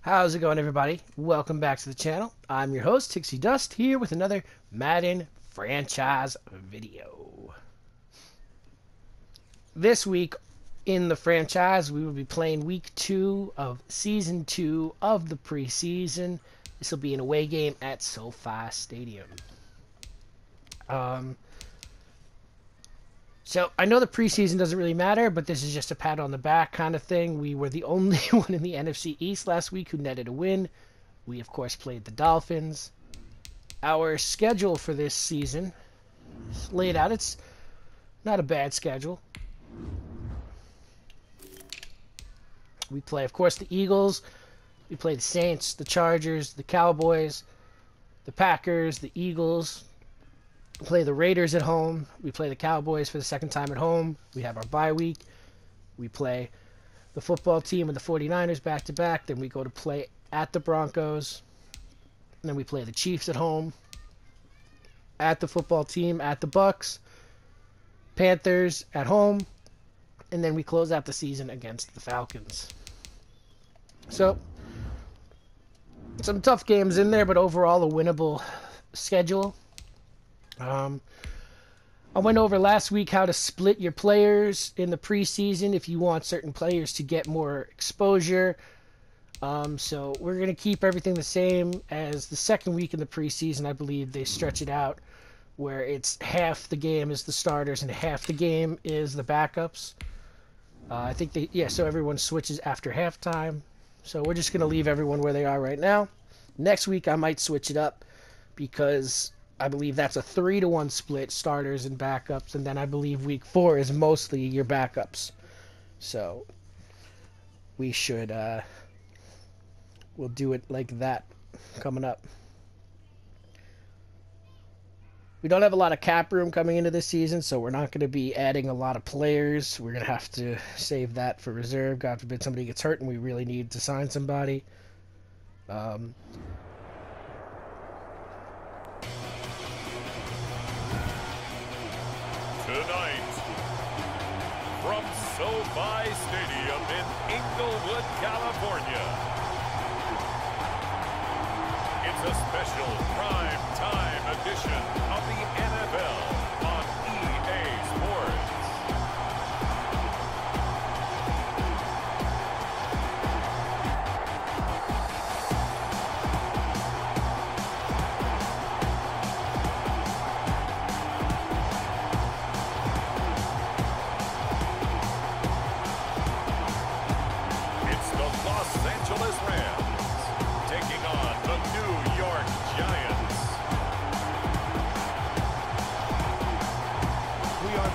How's it going, everybody? Welcome back to the channel. I'm your host, Tixie Dust, here with another Madden franchise video. This week in the franchise, we will be playing week 2 of season 2 of the preseason. This will be an away game at SoFi Stadium. So I know the preseason doesn't really matter, but this is just a pat on the back kind of thing. We were the only one in the NFC East last week who netted a win. We, of course, played the Dolphins. Our schedule for this season is laid out. It's not a bad schedule. We play, of course, the Eagles. We play the Saints, the Chargers, the Cowboys, the Packers, the Eagles. We play the Raiders at home. We play the Cowboys for the second time at home. We have our bye week. We play the football team and the 49ers back-to-back. Then we go to play at the Broncos. And then we play the Chiefs at home. At the football team, at the Bucks. Panthers at home. And then we close out the season against the Falcons. So, some tough games in there, but overall a winnable schedule. I went over last week how to split your players in the preseason if you want certain players to get more exposure. So we're going to keep everything the same as the second week in the preseason. I believe they stretch it out where it's half the game is the starters and half the game is the backups. I think so everyone switches after halftime. So we're just going to leave everyone where they are right now. Next week I might switch it up because I believe that's a 3-to-1 split, starters and backups, and then I believe week 4 is mostly your backups. So we should we'll do it like that coming up. We don't have a lot of cap room coming into this season, so we're not going to be adding a lot of players. We're going to have to save that for reserve. God forbid somebody gets hurt and we really need to sign somebody. Tonight, from SoFi Stadium in Inglewood, California, it's a special prime time edition of the NFL on EA Sports.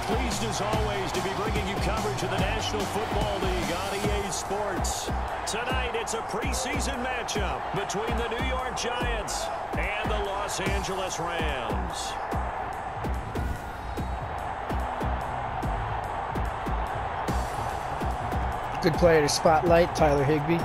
Pleased as always to be bringing you coverage of the National Football League on EA Sports. Tonight it's a preseason matchup between the New York Giants and the Los Angeles Rams. Good player to spotlight, Tyler Higbee.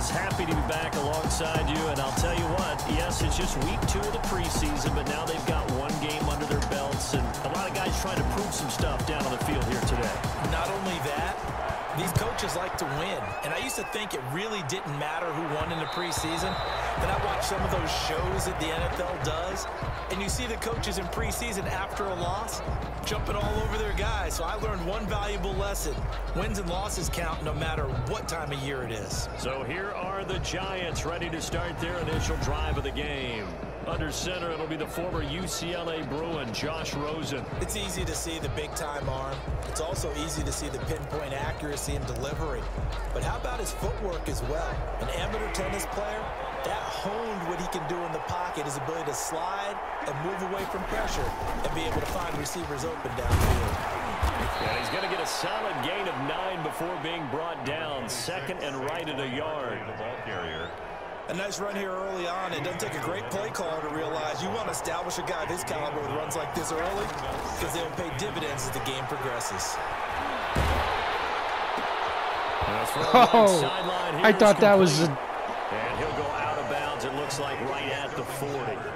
Happy to be back alongside you, and I'll tell you what, yes, it's just week 2 of the preseason, but now they've got one game under their belts, and a lot of guys trying to prove some stuff down on the field here today. Not only that, these coaches like to win, and I used to think it really didn't matter who won in the preseason. Then I watched some of those shows that the NFL does, and you see the coaches in preseason after a loss jumping all over their guys. So I learned one valuable lesson. Wins and losses count no matter what time of year it is. So here are the Giants ready to start their initial drive of the game. Under center, it'll be the former UCLA Bruin, Josh Rosen. It's easy to see the big-time arm. It's also easy to see the pinpoint accuracy and delivery. But how about his footwork as well? An amateur tennis player, that honed what he can do in the pocket, his ability to slide and move away from pressure and be able to find receivers open downfield. And he's going to get a solid gain of 9 before being brought down. Second and right at a yard. The ball carrier. A nice run here early on. It doesn't take a great play caller to realize you want to establish a guy of his caliber with runs like this early because they'll pay dividends as the game progresses. Oh, I thought that was a... And he'll go out of bounds downs, it looks like right at the 40.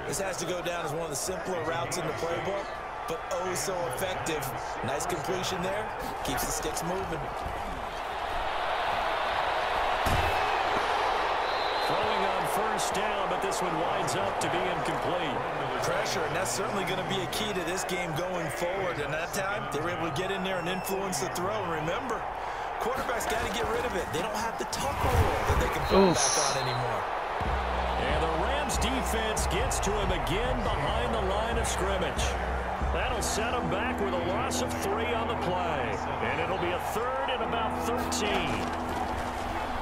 This has to go down as one of the simpler routes in the playbook, but oh so effective. Nice completion there. Keeps the sticks moving. Throwing on first down, but this one winds up to be incomplete. Pressure, and that's certainly going to be a key to this game going forward. And that time, they were able to get in there and influence the throw. And remember, quarterbacks got to get rid of it. They don't have the tuck rule that they can throw back on anymore. And the Rams defense gets to him again behind the line of scrimmage. That'll set him back with a loss of 3 on the play. And it'll be a 3rd and about 13.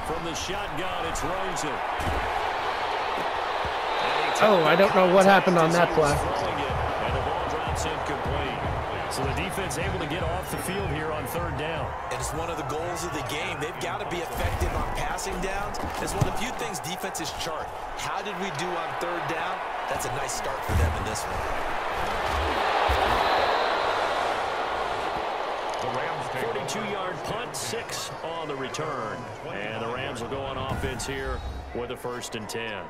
From the shotgun, it's Rosen. Oh, I don't know what happened on that play. And the ball drops incomplete. So the defense able to get off the field here on 3rd down. And it's one of the goals of the game. They've got to be effective on passing downs. It's one of the few things defenses chart. How did we do on 3rd down? That's a nice start for them in this one. The Rams take 42-yard punt, 6 on the return. And the Rams will go on offense here with a 1st and 10.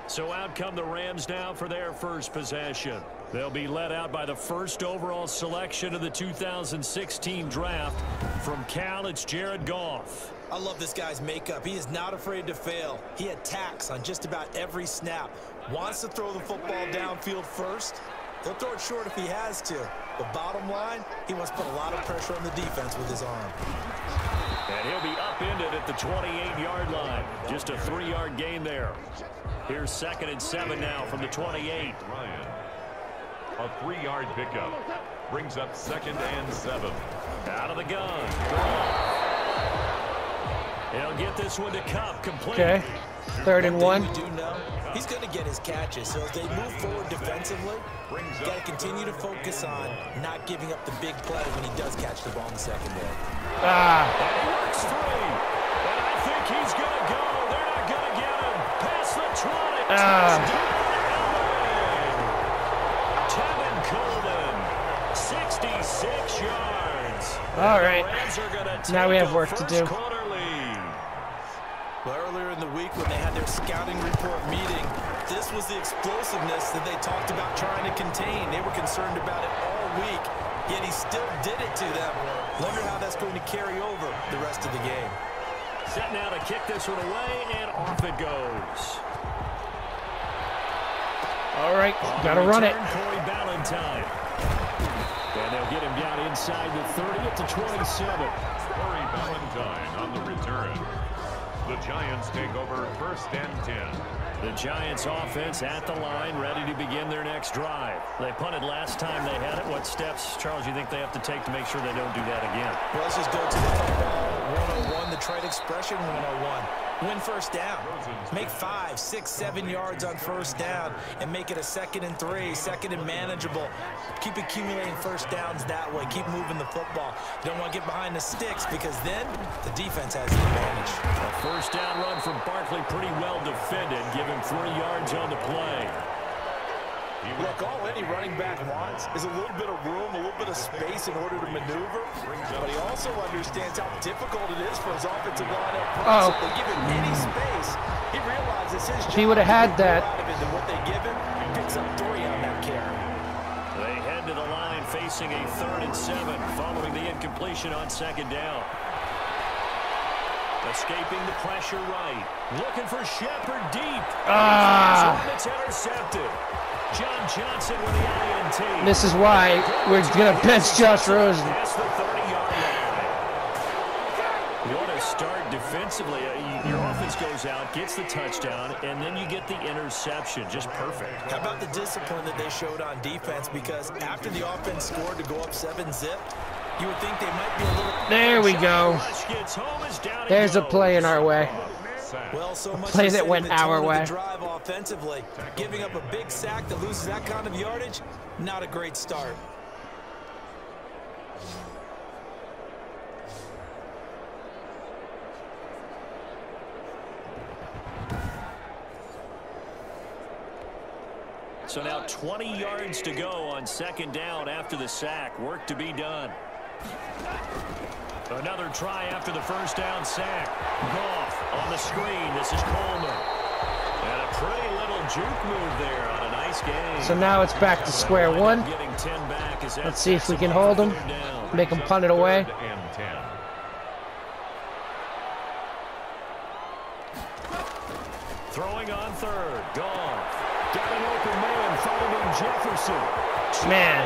So out come the Rams now for their first possession. They'll be led out by the 1st overall selection of the 2016 draft. From Cal, it's Jared Goff. I love this guy's makeup. He is not afraid to fail. He attacks on just about every snap. Wants to throw the football downfield first. He'll throw it short if he has to. But bottom line, he wants to put a lot of pressure on the defense with his arm. And he'll be upended at the 28-yard line. Just a 3-yard gain there. Here's 2nd and 7 now from the 28. Ryan. A 3-yard pickup. Brings up 2nd and 7. Out of the gun. He'll get this one to Cup complete. Okay. 3rd and 1. We do know he's going to get his catches. So as they move forward defensively, you got to continue to focus on not giving up the big play when he does catch the ball in the secondary. Ah. And he works free. And I think he's going to go. They're not going to get him. Past the 20. Tevin Coleman, 66 yards. All right. Now we have work to do. Well, earlier in the week when they had their scouting report meeting, this was the explosiveness that they talked about trying to contain. They were concerned about it all week, yet he still did it to them. Wonder how that's going to carry over the rest of the game. Set now to kick this one away, and off it goes. All right, gotta run it. Corey Ballantyne. And they'll get him down inside the 30 at the 27. Corey Ballantyne on the return. The Giants take over 1st and 10. The Giants offense at the line, ready to begin their next drive. They punted last time they had it. What steps, Charles, you think they have to take to make sure they don't do that again? Well, let's just go to the football 101, the trade expression 101. Win 1st down. Make 5, 6, 7 yards on 1st down and make it a 2nd and 3, 2nd and manageable. Keep accumulating 1st downs that way. Keep moving the football. You don't want to get behind the sticks because then the defense has the advantage. A 1st down run from Barkley, pretty well defended. Give him 3 yards on the play. Look, all any running back wants is a little bit of room, a little bit of space in order to maneuver. But he also understands how difficult it is for his offensive line up front. So if they give him any space, he realizes his job. He would have had that. Than what they give him, he picks up 3 on that carry. They head to the line facing a 3rd and 7 following the incompletion on 2nd down. Escaping the pressure right. Looking for Shepard deep. It's intercepted. John Johnson with the INT. This is why we're going to bench Josh Rosen. Past the 30-yard line. You want to start defensively. Your offense goes out, gets the touchdown, and then you get the interception. Just perfect. How about the discipline that they showed on defense? Because after the offense scored to go up 7-zip, you would think they might be a little... There we go. There's a play in our way. Well, so much Play that went our way. Drive offensively. Giving up a big sack that loses that kind of yardage, not a great start. So now 20 yards to go on 2nd down after the sack. Work to be done. Another try after the 1st down sack. Goff on the screen. This is Coleman. And a pretty little juke move there on a nice game. So now it's back to square one. Let's see if we can hold them, make them punt it away. Throwing on third. Goff. Got an open man following Jefferson. Man,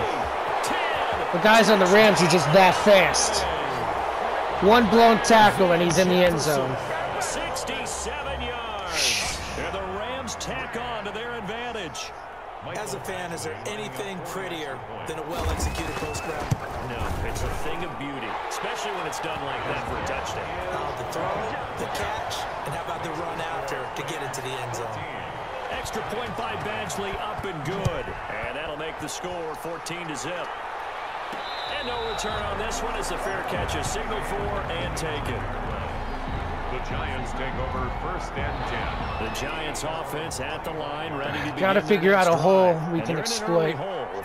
the guys on the Rams are just that fast. One blown tackle and he's in the end zone. 67 yards. And the Rams tack on to their advantage. As a fan, is there anything prettier than a well-executed post route? No, it's a thing of beauty, especially when it's done like that for a touchdown. The throw, the catch, and how about the run after to get into the end zone? Extra point by Badgley, up and good. And that'll make the score 14-0. And no return on this one. It's a fair catch, a signal for, and taken. The Giants take over 1st and 10. The Giants offense at the line, ready to begin. Got to figure out a hole we can exploit.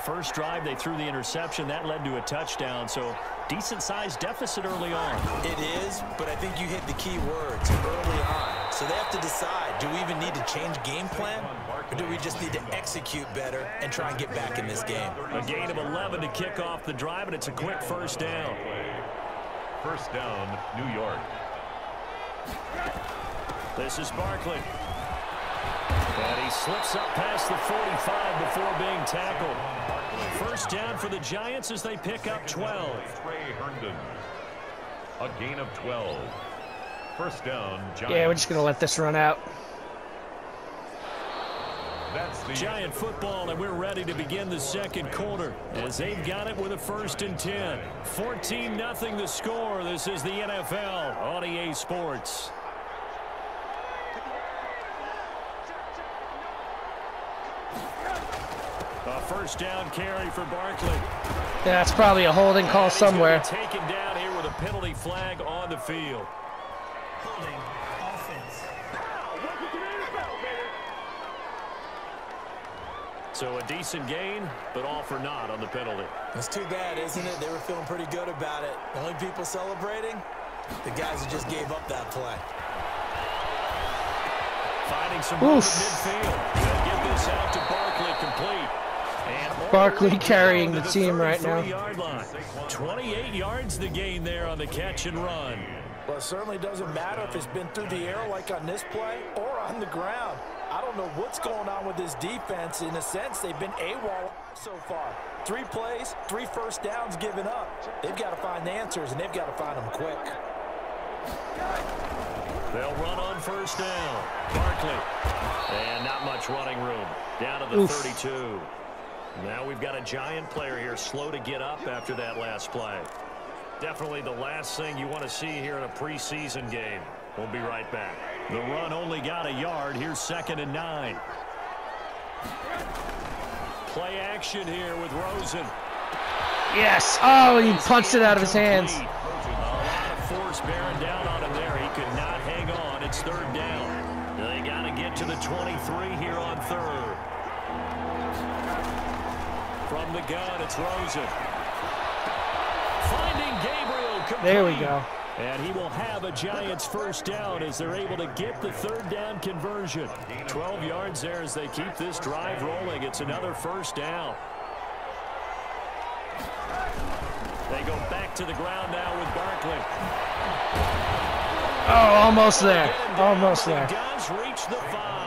First drive, they threw the interception. That led to a touchdown, so decent-sized deficit early on. It is, but I think you hit the key words early on. So they have to decide, do we even need to change game plan, or do we just need to execute better and try and get back in this game? A gain of 11 to kick off the drive, and it's a quick first down. First down, New York. This is Barkley. And he slips up past the 45 before being tackled. First down for the Giants as they pick up 12. Trey Herndon. A gain of 12. First down, Giants. Yeah, we're just going to let this run out. That's the Giant football, and we're ready to begin the second quarter as they've got it with a 1st and 10. 14-0 the score. This is the NFL on EA Sports. A first down carry for Barkley. Yeah, that's probably a holding call somewhere. Taken down here with a penalty flag on the field. Holding offense. So a decent gain, but all for naught on the penalty. It's too bad, isn't it? They were feeling pretty good about it. The only people celebrating, the guys who just gave up that play. Finding some room at midfield. They'll get this out to Barkley complete. And Barkley carrying the team right now. 28 yards the gain there on the catch and run. Well, it certainly doesn't matter if it's been through the air like on this play or on the ground. I don't know what's going on with this defense. In a sense, they've been AWOL so far. 3 plays, 3 first downs given up. They've got to find the answers, and they've got to find them quick. They'll run on first down. Barkley. And not much running room. Down to the 32. Now we've got a Giant player here slow to get up after that last play. Definitely the last thing you want to see here in a preseason game. We'll be right back. The run only got a yard. Here's 2nd and 9. Play action here with Rosen. Yes. Oh, he punched it out of his hands. A lot of force bearing down on him there. He could not hang on. It's 3rd down. They got to get to the 23 here on 3rd. From the gun, it's Rosen. Finding Gabriel complete. There we go. And he will have a Giants first down as they're able to get the 3rd down conversion. 12 yards there as they keep this drive rolling. It's another first down. They go back to the ground now with Barkley. Oh, almost there. Almost there. The guys reach the 5.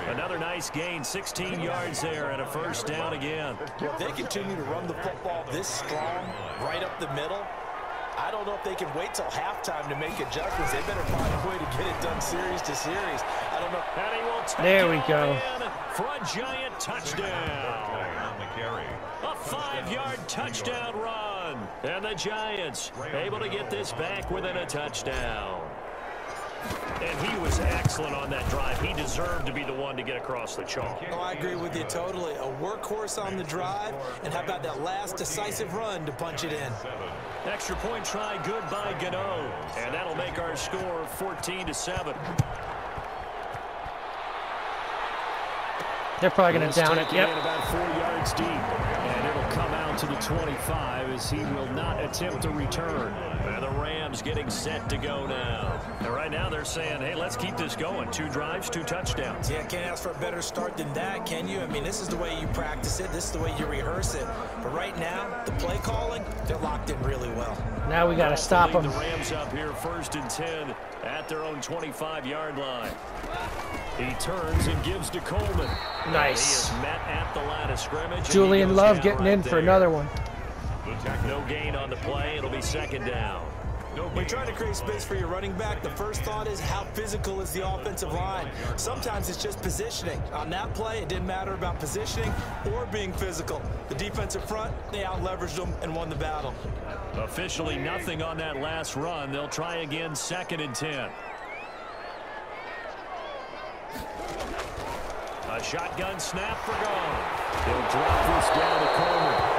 Another nice gain, 16 yards there, and a first down again. If they continue to run the football this strong, right up the middle, I don't know if they can wait till halftime to make adjustments. They better find a way to get it done series to series. I don't know. And he will take There we go. For a Giant touchdown. A 5-yard touchdown run. And the Giants able to get this back within a touchdown. And he was excellent on that drive. He deserved to be the one to get across the chalk. Oh, I agree with you totally. A workhorse on the drive, and how about that last decisive run to punch it in? Extra point try, good by Gano. And that'll make our score 14-7. They're probably going to down it. Yep. About 4 yards deep. And it'll come out to the 25 as he will not attempt to return. And the Rams getting set to go now. And right now they're saying, hey, let's keep this going. 2 drives, 2 touchdowns. Yeah, can't ask for a better start than that, can you? I mean, this is the way you practice it. This is the way you rehearse it. But right now, the play calling, they're locked in really well. Now we got to stop them. The Rams up here 1st and 10 at their own 25-yard line. He turns and gives to Coleman. Nice. He is met at the line of scrimmage. Julian Love getting in for another one. No gain on the play. It'll be 2nd down. When you're trying to create space for your running back, the first thought is how physical is the offensive line. Sometimes it's just positioning. On that play, it didn't matter about positioning or being physical. The defensive front, they out-leveraged them and won the battle. Officially nothing on that last run. They'll try again 2nd and 10. A shotgun snap for gone. They'll drop this down to Coleman.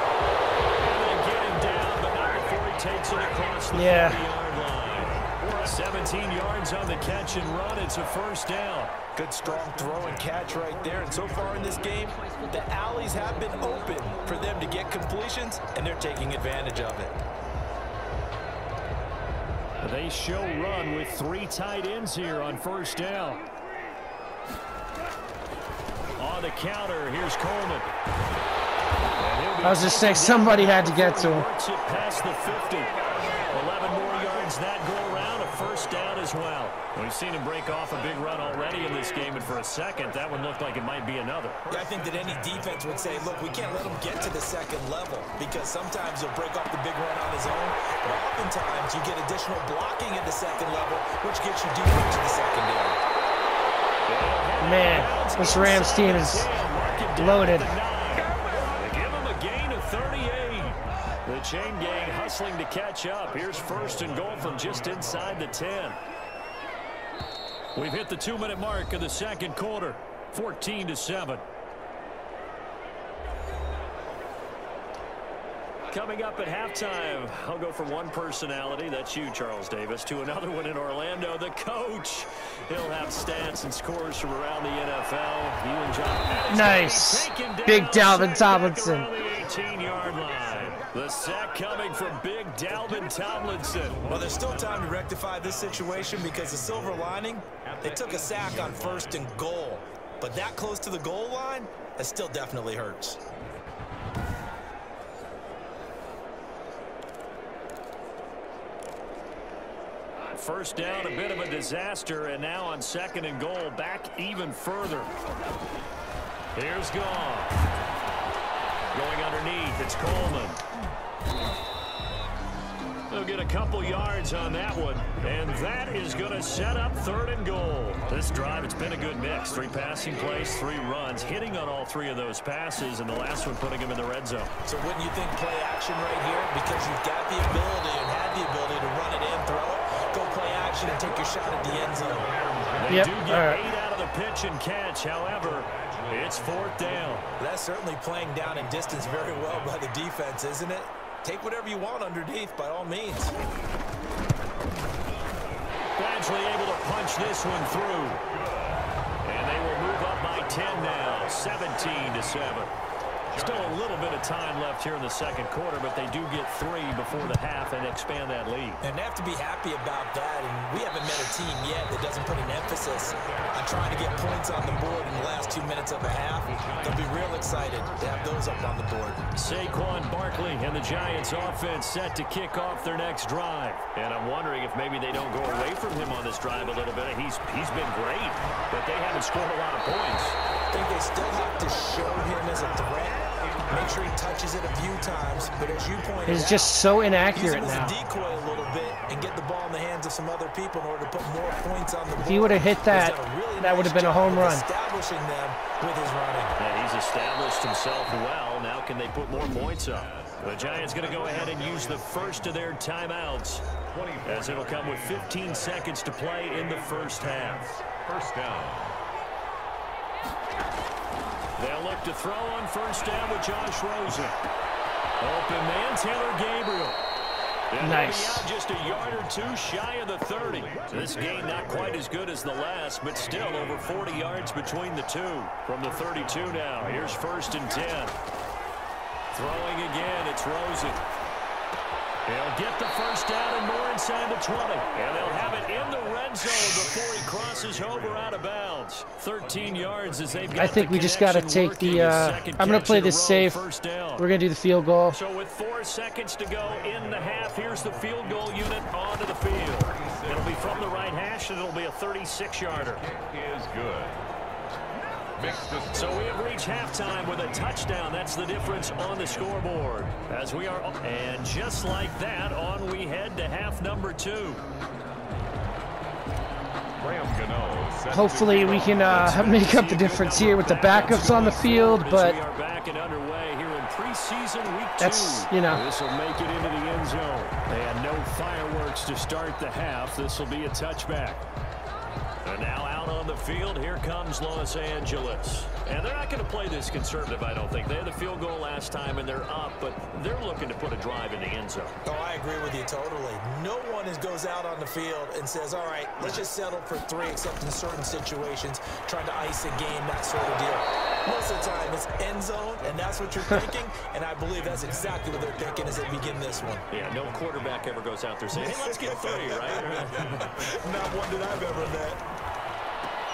Takes it across the 40-yard line. 17 yards on the catch and run. It's a 1st down. Good strong throw and catch right there. And so far in this game, the alleys have been open for them to get completions, and they're taking advantage of it. They show run with 3 tight ends here on 1st down. On the counter, here's Coleman. I was just saying somebody had to get to him. Works it past the 50. 11 more yards that go around. A 1st down as well. We've seen him break off a big run already in this game, and for a second, that one looked like it might be another. Yeah, I think that any defense would say, look, we can't let him get to the 2nd level because sometimes he'll break off the big run on his own, but oftentimes you get additional blocking at the 2nd level, which gets you deeper into the secondary. Man, this Rams team is loaded. The chain gang hustling to catch up. Here's 1st and goal from just inside the 10. We've hit the 2-minute mark of the 2nd quarter. 14-7. Coming up at halftime, I'll go from one personality, that's you, Charles Davis, to another one in Orlando, the coach. He'll have stats and scores from around the NFL. You and John. Nice. Big Dalvin Tomlinson. The 18-yard line. The sack coming from big Dalvin Tomlinson. Well, there's still time to rectify this situation because the silver lining, they took a sack on 1st and goal. But that close to the goal line, that still definitely hurts. First down, a bit of a disaster, and now on 2nd and goal, back even further. Here's Gone. Going underneath, it's Coleman. They'll get a couple yards on that one, and that is going to set up 3rd and goal. This drive, it's been a good mix. 3 passing plays, 3 runs, hitting on all 3 of those passes, and the last one putting him in the red zone. So wouldn't you think play action right here? Because you've got the ability and had the ability to run it in, throw it, go play action, and take your shot at the end zone. They do get 8 out of the pitch and catch. However, it's 4th down. That's certainly playing down in distance very well by the defense, isn't it? Take whatever you want underneath, by all means. Badgley able to punch this one through. And they will move up by 10 now, 17-7. Still a little bit of time left here in the 2nd quarter, but they do get 3 before the half and expand that lead. And they have to be happy about that. And we haven't met a team yet that doesn't put an emphasis on trying to get points on the board in the last 2 minutes of a half. They'll be real excited to have those up on the board. Saquon Barkley and the Giants offense set to kick off their next drive. And I'm wondering if maybe they don't go away from him on this drive a little bit. He's been great, but they haven't scored a lot of points. I think they still have to show him as a threat. Make sure he touches it a few times, but as you pointed out, it's just so inaccurate use him now. as a decoy a little bit and get the ball in the hands of some other people in order to put more points on the board. If he would have hit that, that would have been a home run. Establishing them with his running. Yeah, he's established himself well. Now can they put more points up? The Giants going to go ahead and use the first of their timeouts, as it'll come with 15 seconds to play in the first half. First down. They'll look to throw on first down with Josh Rosen. Open man, Taylor Gabriel. And nice. Out just a yard or 2 shy of the 30. This game not quite as good as the last, but still over 40 yards between the two. From the 32 now, here's 1st and 10. Throwing again, it's Rosen. He'll get the first down and more inside the 20. And they'll have it in the red zone before he crosses over out of bounds. 13 yards as they've got I think we just got to take the I'm going to play this safe. We're going to do the field goal. So with 4 seconds to go in the half, here's the field goal unit onto the field. It'll be from the right hash, and it'll be a 36-yarder. Kick is good. So we have reached halftime with a touchdown. That's the difference on the scoreboard. As we are, and just like that, on we head to half number 2. Hopefully we can make up the difference here with the backups on the field, but we are back and underway here in preseason week 2. That's, you know. This will make it into the end zone. And no fireworks to start the half. This will be a touchback. And now out on the field, here comes Los Angeles. And they're not going to play this conservative, I don't think. They had the field goal last time, and they're up, but they're looking to put a drive in the end zone. Oh, I agree with you totally. No one goes out on the field and says, all right, let's just settle for 3, except in certain situations, trying to ice a game, that sort of deal. Most of the time, it's end zone, and that's what you're thinking, and I believe that's exactly what they're thinking as they begin this one. Yeah, no quarterback ever goes out there saying, hey, let's get 3, right? Not one that I've ever met.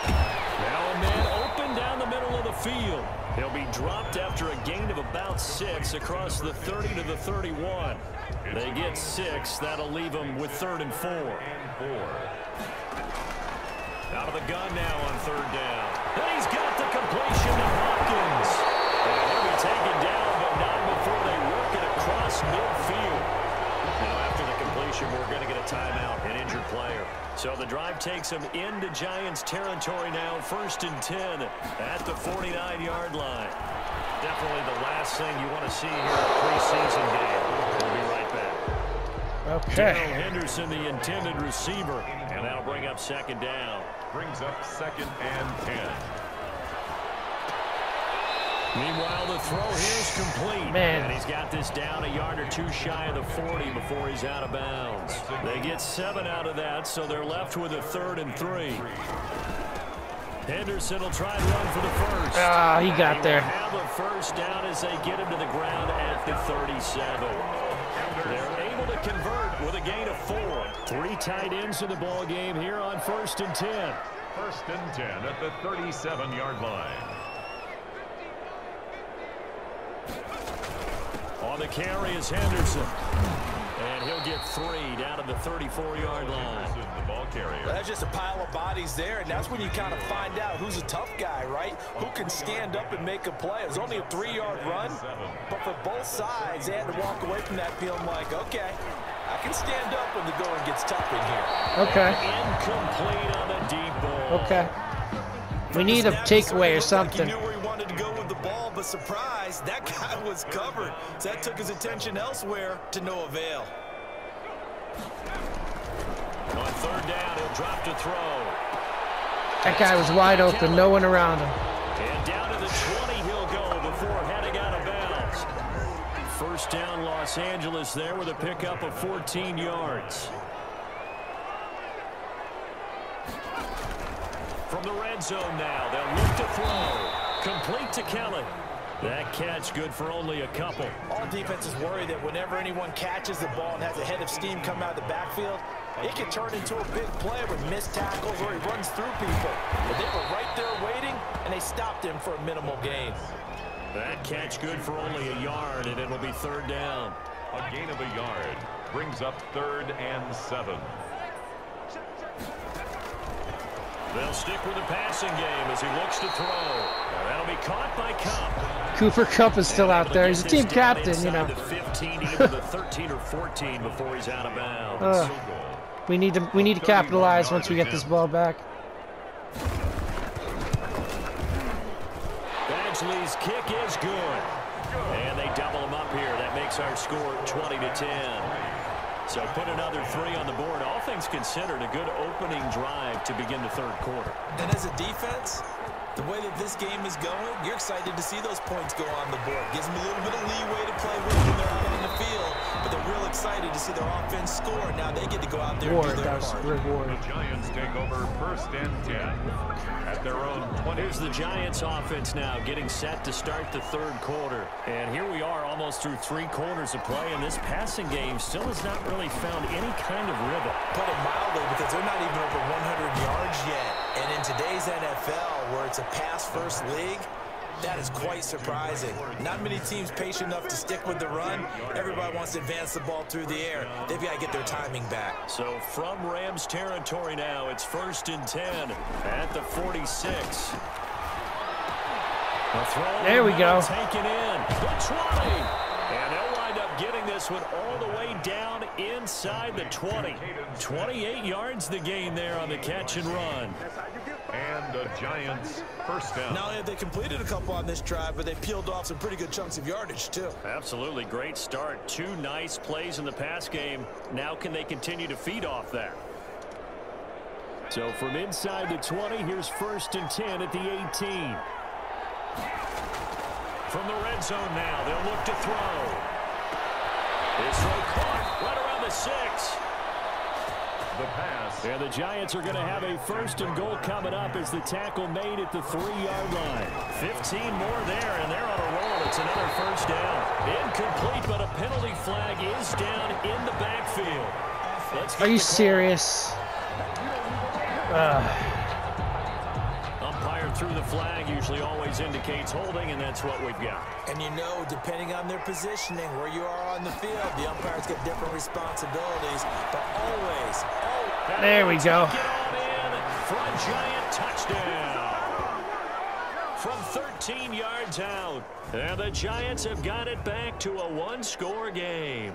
Now a man open down the middle of the field. He'll be dropped after a gain of about 6 across the 30 to the 31. They get 6. That'll leave them with 3rd and 4. Out of the gun now on 3rd down. And he's got the completion to Hopkins. And he'll be taken down, but not before they work it across midfield. Now after the completion, we're going to get a timeout, an injured player. So the drive takes them into Giants territory now, 1st and 10 at the 49-yard line. Definitely the last thing you want to see here in a preseason game. We'll be right back. Okay. Darrell Henderson, the intended receiver, and that'll bring up 2nd down. Brings up 2nd and 10. Meanwhile, the throw here is complete. Man. And he's got this down a yard or 2 shy of the 40 before he's out of bounds. They get 7 out of that, so they're left with a 3rd and 3. Henderson will try and run for the first. Ah, he got there. Have a first down as they get him to the ground at the 37. They're able to convert with a gain of 4. 3 tight ends in the ball game here on 1st and 10. 1st and 10 at the 37-yard line. On the carry is Henderson. And he'll get 3 down to the 34-yard line. The ball carrier. Well, that's just a pile of bodies there, and that's when you kind of find out who's a tough guy, right? Who can stand up and make a play. It was only a 3-yard run, but for both sides, they had to walk away from that feeling like, okay, I can stand up when the going gets tough in here. Okay. Incomplete on the deep ball. Okay. We need a takeaway or something. He knew where he wanted to go with the ball, but surprise, that guy was covered. So that took his attention elsewhere to no avail. On 3rd down, he'll drop to throw. That guy was wide open, no one around him. And down to the 20 he'll go before heading out of bounds. 1st down, Los Angeles there with a pickup of 14 yards. From the red zone now, they'll look to throw. Complete to Kelly. That catch good for only a couple. All defenses worry that whenever anyone catches the ball and has a head of steam come out of the backfield, it can turn into a big play with missed tackles or he runs through people. But they were right there waiting, and they stopped him for a minimal gain. That catch good for only a yard, and it'll be 3rd down. A gain of a yard brings up 3rd and 7. They'll stick with the passing game as he looks to throw. Now that'll be caught by Kupp. Cooper Kupp is still out there. He's a team captain, you know. The 15, even the 13 or 14 before he's out of bounds. We need to capitalize once we get this ball back. Badgley's kick is good. And they double him up here. That makes our score 20 to 10. So put another 3 on the board. All things considered, a good opening drive to begin the 3rd quarter. And as a defense, the way that this game is going, you're excited to see those points go on the board. Gives them a little bit of leeway to play with when they're out on the field. But they're real excited to see their offense score. Now they get to go out there Ward, and do their that was part. Greg Ward. The Giants take over first and 10 at their own 20. Here's the Giants offense now getting set to start the third quarter. And here we are almost through 3 quarters of play, and this passing game still has not really found any kind of rhythm. Put it mildly, because they're not even over 100 yards yet. And in today's NFL, where it's a pass-first league, that is quite surprising. Not many teams patient enough to stick with the run. Everybody wants to advance the ball through the air. They've got to get their timing back. So from Rams territory now, it's first and 10 at the 46. There we go. Taken in the 20. And they'll wind up getting this one all the way down inside the 20. 28 yards the gain there on the catch and run. And the Giants first down. Not only have they completed a couple on this drive, but they peeled off some pretty good chunks of yardage, too. Absolutely great start. 2 nice plays in the pass game. Now can they continue to feed off that? So from inside the 20, here's first and 10 at the 18. From the red zone now, they'll look to throw. This throw caught right around the 6. The pass. And the Giants are going to have a first and goal coming up as the tackle made at the 3-yard line. 15 more there, and they're on a roll. It's another first down. Incomplete, but a penalty flag is down in the backfield. Are you serious? Umpire through the flag usually always indicates holding, and that's what we've got. And you know, depending on their positioning, where you are on the field, the umpires get different responsibilities, but always. There we go. Get on in for a Giant touchdown. From 13 yards out. And the Giants have got it back to a 1-score game.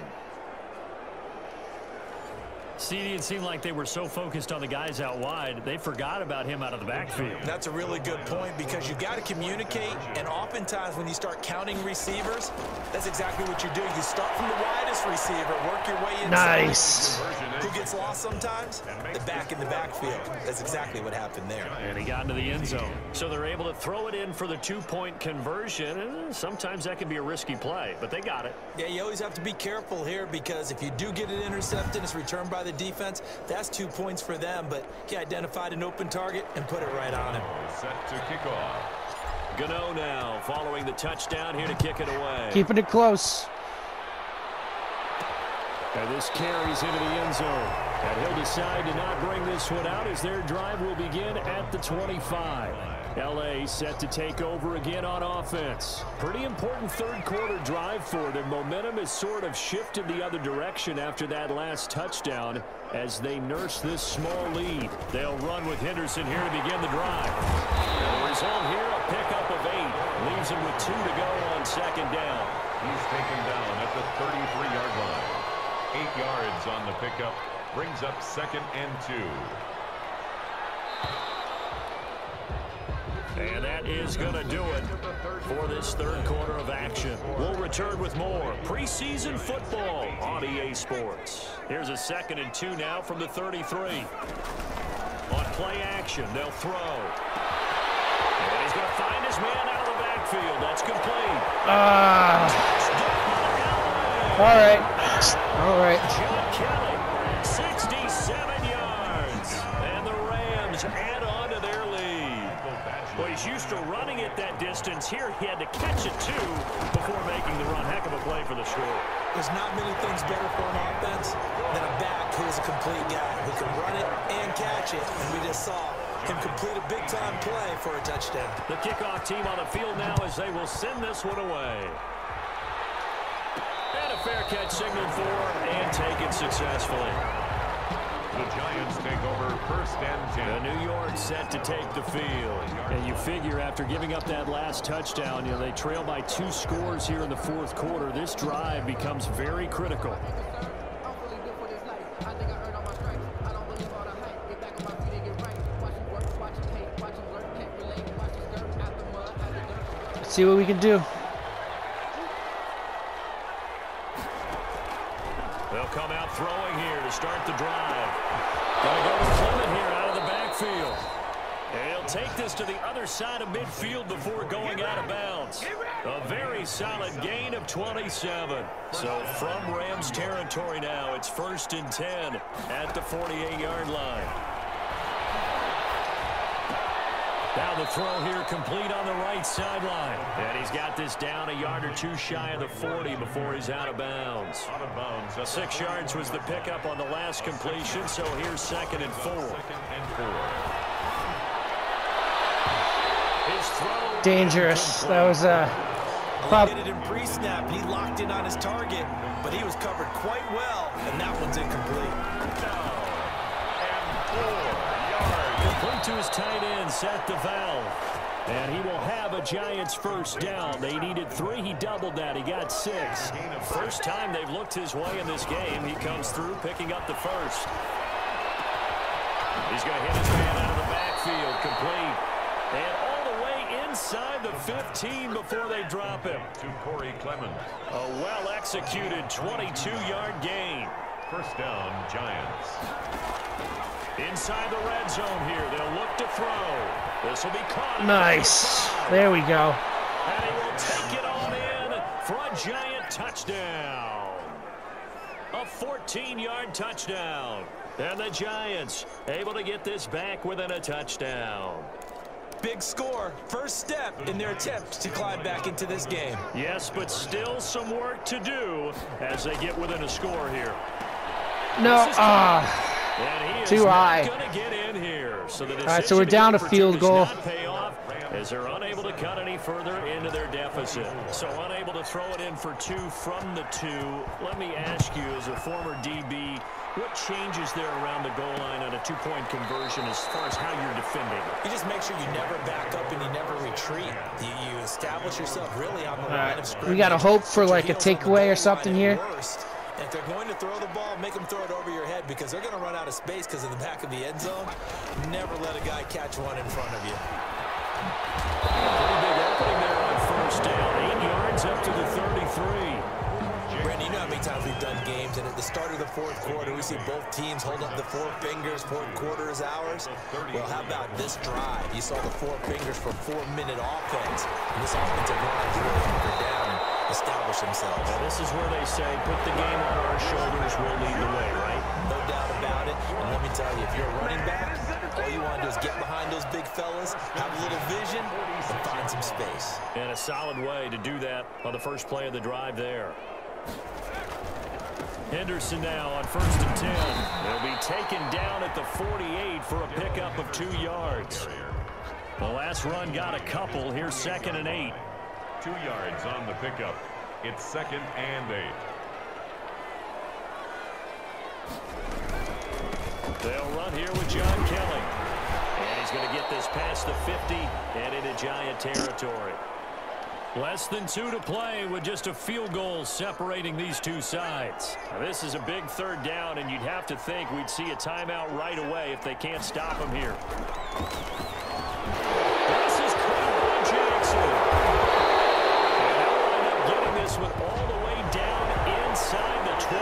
See, it seemed like they were so focused on the guys out wide, they forgot about him out of the backfield. That's a really good point, because you got to communicate, and oftentimes when you start counting receivers, that's exactly what you do. You start from the widest receiver, work your way inside. Nice. Who gets lost sometimes? The back in the backfield. That's exactly what happened there. And he got into the end zone. So they're able to throw it in for the 2-point conversion. And sometimes that can be a risky play, but they got it. Yeah, you always have to be careful here, because if you do get it intercepted, it's returned by the defense, that's 2 points for them, but he identified an open target and put it right on him. Set to kick off. Gano now following the touchdown here to kick it away. Keeping it close. And this carries into the end zone. And he'll decide to not bring this one out as their drive will begin at the 25. L.A. set to take over again on offense. Pretty important third-quarter drive for them. Momentum has sort of shifted the other direction after that last touchdown as they nurse this small lead. They'll run with Henderson here to begin the drive. And the result here, a pickup of 8. Leaves him with 2 to go on second down. He's taken down at the 33-yard line. 8 yards on the pickup. Brings up second and 2. And that is going to do it for this third quarter of action. We'll return with more preseason football on EA Sports. Here's a second and 2 now from the 33. On play action, they'll throw. And he's going to find his man out of the backfield. That's complete. All right. All right. John Kelly, 67 yards. And the Rams add on to their lead. Well, he's used to running it that distance. Here he had to catch it, too, before making the run. Heck of a play for the score. There's not many things better for an offense than a back who's a complete guy who can run it and catch it. And we just saw him complete a big-time play for a touchdown. The kickoff team on the field now as they will send this one away. And a fair catch signaled for and taken successfully. The Giants take over first and 10. The New York set to take the field. And you figure after giving up that last touchdown, they trail by 2 scores here in the fourth quarter. This drive becomes very critical. Let's see what we can do. They'll come out throwing here to start the drive. Going to go to Clement here out of the backfield. And he'll take this to the other side of midfield before going out of bounds. A very solid gain of 27. So from Rams territory now, it's 1st and 10 at the 48-yard line. Now the throw here complete on the right sideline. And he's got this down a yard or two shy of the 40 before he's out of bounds. 6 yards was the pickup on the last completion, so here's 2nd and 4. His throw Dangerous. That was He did it in pre-snap. He locked in on his target, but he was covered quite well, and that one's incomplete. complete to his tight end, Seth DeValve. And he will have a Giants first down. They needed 3. He doubled that. He got 6. First time they've looked his way in this game. He comes through picking up the first. He's going to hit his man out of the backfield. Complete. And all the way inside the 15 before they drop him. To Corey Clemens. A well-executed 22-yard gain. First down, Giants. Inside the red zone here. They'll look to throw. This will be caught. nice. There we go. And he will take it on in for a Giant touchdown. A 14-yard touchdown. And the Giants able to get this back within a touchdown. Big score. First step in their attempt to climb back into this game. Yes, but still some work to do as they get within a score here. No, And he is too high. not going to get in here. So the All right, so we're down a field goal. Pay off as they're unable to cut any further into their deficit. So unable to throw it in for 2 from the 2. Let me ask you, as a former DB, what changes there around the goal line on a 2-point conversion as far as how you're defending? You just make sure you never back up and you never retreat. You establish yourself really on the line of scrimmage. We got to hope for like a takeaway or something here. If they're going to throw the ball, make them throw it over your head because they're going to run out of space because of the back of the end zone. Never let a guy catch one in front of you. Pretty big opening there on first down. 8 yards up to the 33. Brandon, you know how many times we've done games, and at the start of the 4th quarter, we see both teams hold up the 4 fingers, 4th quarter is ours. Well, how about this drive? You saw the 4 fingers for 4-minute offense, and this offensive line is really hunkered down and establish themselves. Now, this is where they say, put the game on our shoulders, we'll lead the way, right? No doubt about it. And let me tell you, if you're a running back, all you want to do is get behind those big fellas, have a little vision, and find some space. And a solid way to do that on the first play of the drive there. Henderson now on 1st and 10. They'll be taken down at the 48 for a pickup of 2 yards. The last run got a couple. Here's 2nd and 8. 2 yards on the pickup. It's 2nd and 8. They'll run here with John Kelly. And he's going to get this past the 50 and into Giant territory. Less than 2 to play with just a field goal separating these two sides. Now, this is a big 3rd down, and you'd have to think we'd see a timeout right away if they can't stop him here. This is Cleveland Jackson. And they'll wind up getting this one all the way down inside the 20.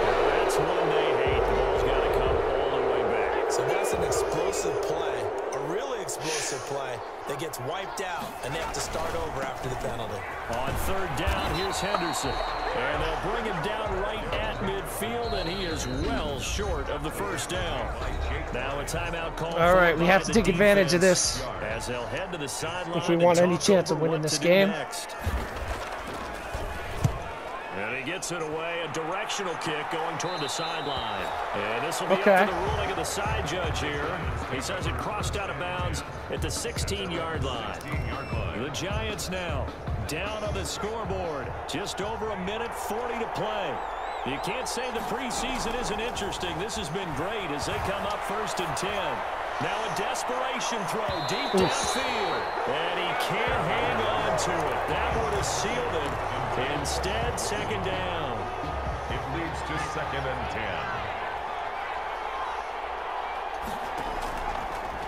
Now, that's one they hate. The ball's got to come all the way back. So that's an explosive play. Explosive play that gets wiped out, and they have to start over after the penalty. On 3rd down, here's Henderson. And they'll bring him down right at midfield, and he is well short of the first down. Now a timeout call. All right, we have to take advantage of this as they'll head to the sideline if we want any chance of winning this game. And he gets it away, a directional kick going toward the sideline. And this will be up to the ruling of the side judge here. He says it crossed out of bounds at the 16-yard line. The Giants now down on the scoreboard. Just over a minute 40 to play. You can't say the preseason isn't interesting. This has been great as they come up 1st and 10. Now a desperation throw deep downfield. And he can't hang on to it. That would have sealed it. Instead, 2nd down. It leads to 2nd and 10.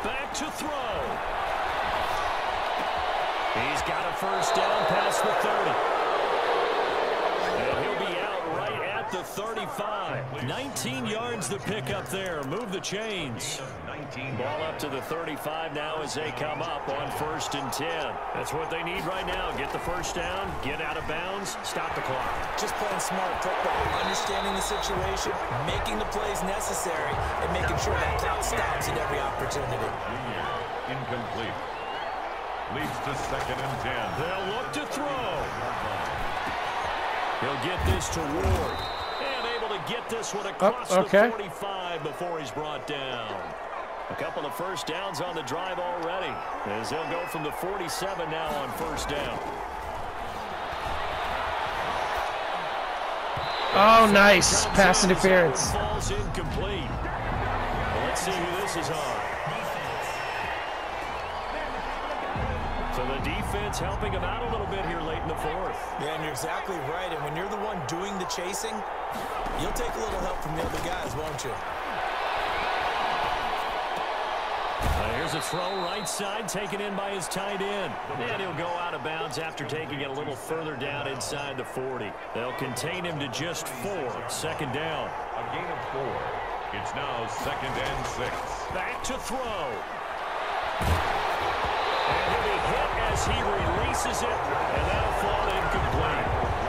Back to throw. He's got a first down past the 30. And he'll be out right at at the 35. 19 yards to pick up there. Move the chains. Ball up to the 35 now as they come up on 1st and 10. That's what they need right now. Get the first down, get out of bounds, stop the clock. Just playing smart football, understanding the situation, making the plays necessary, and making sure that clock stops at every opportunity. Incomplete. Leads to 2nd and 10. They'll look to throw. He'll get this to Ward. And able to get this one across the 45 before he's brought down. A couple of first downs on the drive already, as they'll go from the 47 now on 1st down. Oh, nice. Pass interference. Falls incomplete. Well, let's see who this is on. So the defense helping him out a little bit here late in the 4th. Yeah, and you're exactly right. And when you're the one doing the chasing, you'll take a little help from the other guys, won't you? Here's a throw right side taken in by his tight end. And he'll go out of bounds after taking it a little further down inside the 40. They'll contain him to just 4. 2nd down. A gain of 4. It's now 2nd and 6. Back to throw. And he'll be hit as he releases it. And that'll fall incomplete.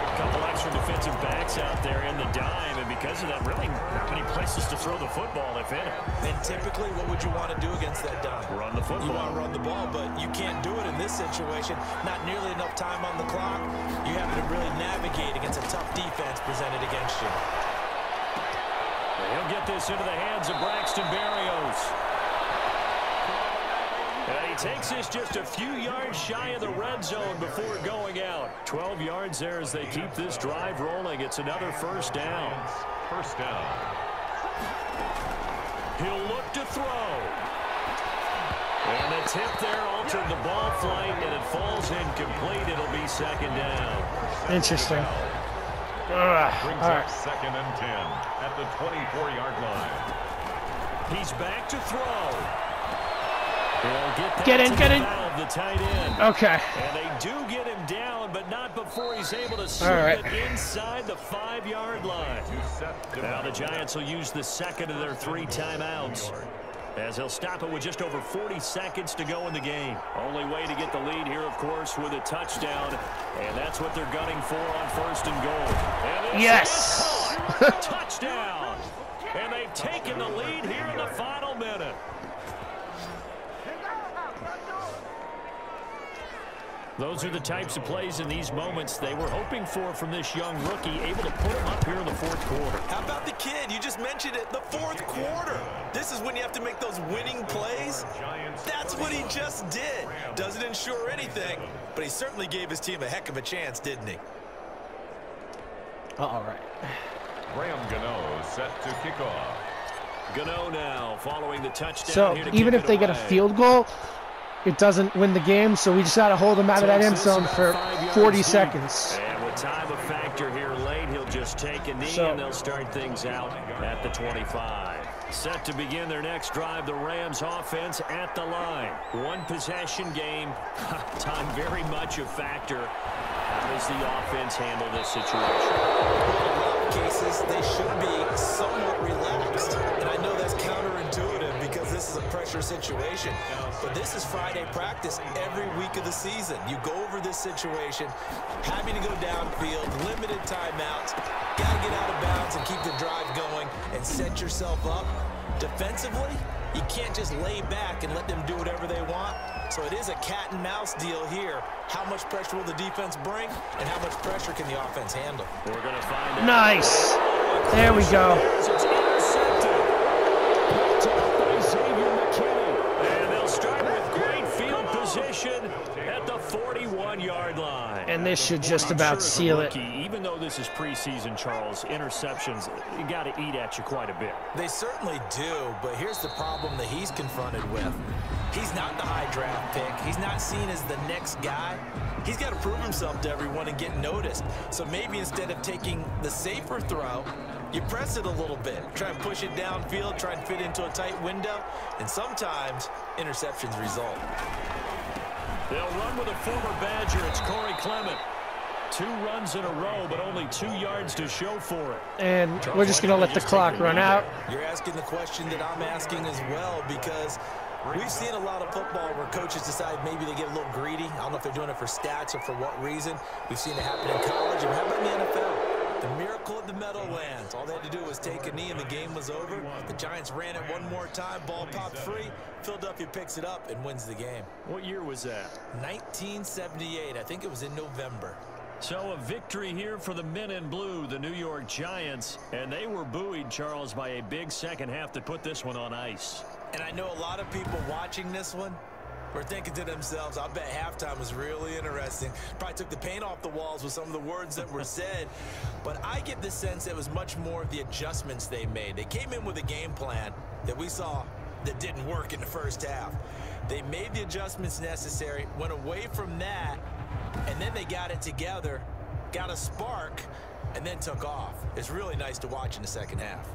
A couple extra defensive backs out there in the dime, and because of that, really not many places to throw the football, if any. And typically, what would you want to do against that dime? Run the football. You want to run the ball, but you can't do it in this situation. Not nearly enough time on the clock. You have to really navigate against a tough defense presented against you. He'll get this into the hands of Braxton Berrios. And he takes this just a few yards shy of the red zone before going out. 12 yards there as they keep this drive rolling. It's another 1st down. 1st down. He'll look to throw. And the tip there altered the ball flight, and it falls incomplete. It'll be 2nd down. Interesting. Brings up 2nd and 10 at the 24-yard line. He's back to throw. Get in. The tight end. Okay. And they do get him down, but not before he's able to slip it inside the 5-yard line. Now the Giants will use the 2nd of their 3 timeouts, as he'll stop it with just over 40 seconds to go in the game. Only way to get the lead here, of course, with a touchdown, and that's what they're gunning for on 1st and goal. And yes! Touchdown! And they've taken the lead here in the final minute. Those are the types of plays in these moments they were hoping for from this young rookie, able to put him up here in the 4th quarter. How about the kid? You just mentioned it, the 4th quarter. This is when you have to make those winning plays. That's what he just did. Doesn't ensure anything, but he certainly gave his team a heck of a chance, didn't he? All right. Graham Gano set to kick off. Gano now following the touchdown. So here to even kick if they it get a away. field goal, it doesn't win the game, so we just got to hold them out of that end zone for 40 seconds. And with time a factor here late, he'll just take a knee, and they'll start things out at the 25. Set to begin their next drive, the Rams offense at the line. 1-possession game. Time very much a factor. How does the offense handle this situation? In a lot of cases, they should be somewhat relaxed. And I know that's counterintuitive because this is a pressure situation. But this is Friday practice every week of the season. You go over this situation, having to go downfield, limited timeouts, got to get out of bounds and keep the drive going and set yourself up. Defensively, you can't just lay back and let them do whatever they want. So it is a cat and mouse deal here. How much pressure will the defense bring, and how much pressure can the offense handle? We're going to find out. Nice. There we go. It's intercepted. And they'll start with great field position at the 41-yard line. And this should just about seal it. Even though this is preseason, Charles, interceptions, you got to eat at you quite a bit. They certainly do, but here's the problem that he's confronted with. He's not the high draft pick. He's not seen as the next guy. He's got to prove himself to everyone and get noticed. So maybe instead of taking the safer throw, you press it a little bit. Try and push it downfield, try and fit into a tight window, and sometimes interceptions result. They'll run with a former Badger. It's Corey Clement. 2 runs in a row, but only 2 yards to show for it. And we're just going to let the clock run out. You're asking the question that I'm asking as well, because we've seen a lot of football where coaches decide maybe they get a little greedy. I don't know if they're doing it for stats or for what reason. We've seen it happen in college, and how about in the NFL? The miracle of the Meadowlands. All they had to do was take a knee and the game was over. The Giants ran it one more time. Ball popped free. Philadelphia picks it up and wins the game. What year was that? 1978. I think it was in November. So a victory here for the men in blue, the New York Giants. And they were buoyed, Charles, by a big second half that put this one on ice. And I know a lot of people watching this one were thinking to themselves, I bet halftime was really interesting. Probably took the paint off the walls with some of the words that were said. But I get the sense it was much more of the adjustments they made. They came in with a game plan that we saw that didn't work in the first half. They made the adjustments necessary, went away from that, and then they got it together, got a spark, and then took off. It's really nice to watch in the second half.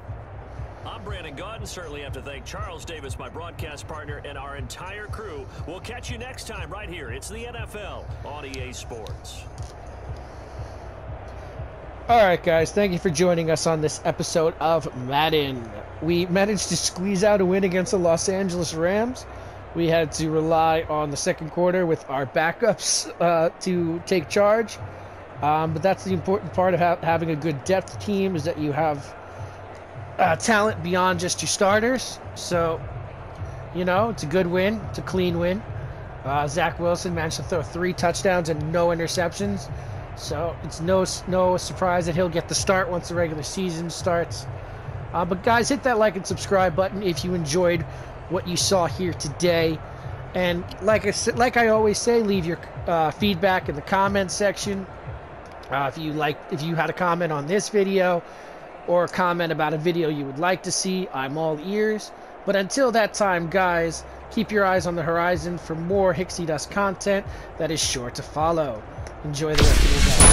I'm Brandon Gaudin. Certainly have to thank Charles Davis, my broadcast partner, and our entire crew. We'll catch you next time right here. It's the NFL on EA Sports. All right, guys. Thank you for joining us on this episode of Madden. We managed to squeeze out a win against the Los Angeles Rams. We had to rely on the second quarter with our backups to take charge. But that's the important part of having a good depth team, is that you have talent beyond just your starters. So, you know, it's a good win. It's a clean win. Zach Wilson managed to throw 3 touchdowns and no interceptions. So it's no surprise that he'll get the start once the regular season starts. But guys, hit that like and subscribe button if you enjoyed what you saw here today. And like I always say, leave your feedback in the comments section. If you had a comment on this video, or a comment about a video you would like to see, I'm all ears. But until that time, guys, keep your eyes on the horizon for more Hixie Dust content that is sure to follow. Enjoy the rest of your day.